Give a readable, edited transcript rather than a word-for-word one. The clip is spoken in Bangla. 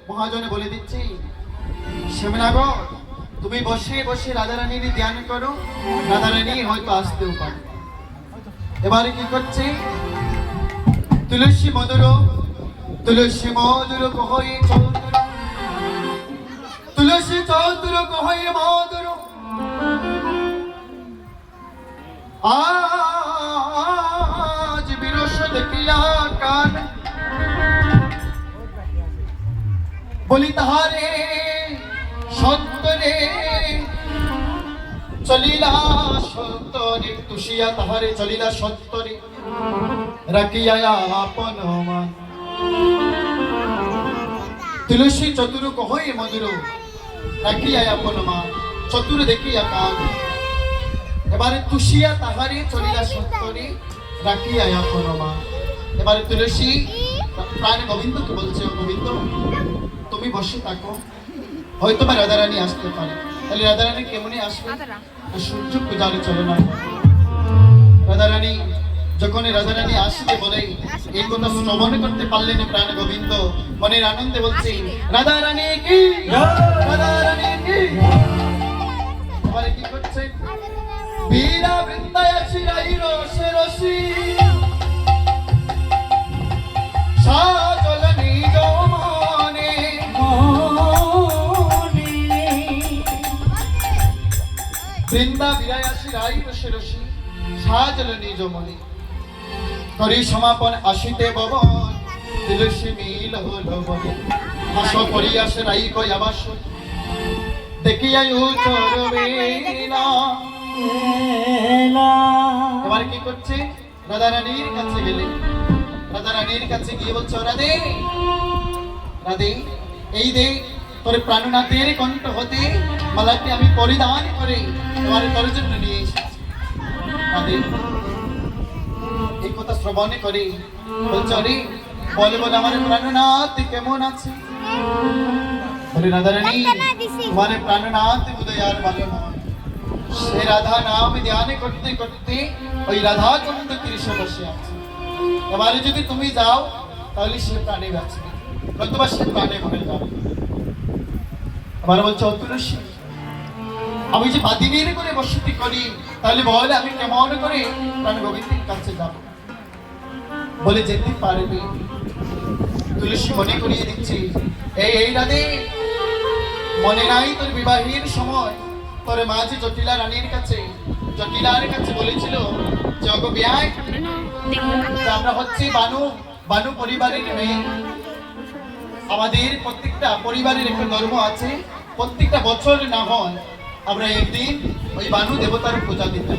মহাজনে বলে দিচ্ছি, শ্যামনগর তুমি বসে বসে রাধারানীর ধ্যান করো, রাধারানী হয়তো আসতেও পারে। এবারে কি করছে, তুলসী মধুর কহয়ে চৌধুর, তুলসী চৌধুর কহয়ে মধুর, আজ বিরস দেখিয়া কান বলি তাহারে সত্তরে চলিলা সত্তরে, তুষিয়া তাহারে চলিলা সত্তরে রাখিয়া আপন মান। তুলসী চতুর কহয়ে মধুর রাখিয়া আপন মান, চতুর দেখিয়া কান। এবারে তুষিয়া তাহারে চলিলা সত্তরে রাখিয়া আপন মান। এবারে তুলসী প্রাণ গোবিন্দকে বলছে, গোবিন্দ তুমি বসে থাকো, হয়তো বা রাধারানী আসতে পারে। তাহলে রাধারানী কেমনে আসবে, সূর্য পূজারে চলে না। রাধারানী যখন রাধারানী আসবে বলে এই কথা শ্রবণ করতে পারলেন প্রাণ গোবিন্দ মনের আনন্দে বলছে, রাধারানী কি, রাধারানী কি। এবারে কি করছে, বীরা বৃন্দায় শিরাই রসে রসি সাজল নিজ মনে, বৃন্দা বিরায়া শিরাই রসে রসি সাজল নিজ মনে। করি সমাপন আসিতে ভবন, তুলসী মিল হল বনে। আস করিয়া সেরাই কই আবাস, দেখিয়া উচর বেলা। এবার কি করছে, রাধারানীর কাছে গেলে, রাধারানীর কাছে গিয়ে বলছে, রাধে রাধে, এই দে তোর প্রাণনাথের কণ্ঠ হতে মালাটি আমি পরিধান করে তোমার তোর জন্য নিয়ে এসেছি। রাধে এই কথা শ্রবণ করে বলছে, আরে বলে বলে আমার প্রাণনাথ কেমন আছে। বলে, রাধারানী তোমার প্রাণনাথ বোধহয় আর ভালো নয়। সে রাধা নাম ধ্যান করতে করতে ওই রাধা কুণ্ড তীরে বসে আছে। এবারে যদি তুমি যাও তাহলে সে প্রাণে বাঁচবে, নতুবা সে প্রাণে মরে যাবে। এবার বলছে, তুলসী আমি যে বাদিনীর করে বসতি করি, তাহলে বলে আমি কেমন করে প্রাণ গোবিন্দের কাছে যাব। বলে, যেতে পারবে। তুলসী মনে করিয়ে দিচ্ছি, এই রাধে, মনে নাই তোর বিবাহের সময় তোর মা যে জটিলা রানীর কাছে, জটিলার কাছে বলেছিল যে অগো বিয়ায় আমরা হচ্ছে বানু পরিবারের মেয়ে, আমাদের প্রত্যেকটা পরিবারের একটা ধর্ম আছে, প্রত্যেকটা বছর না হয় আমরা একদিন ওই বানু দেবতার পূজা দিতাম।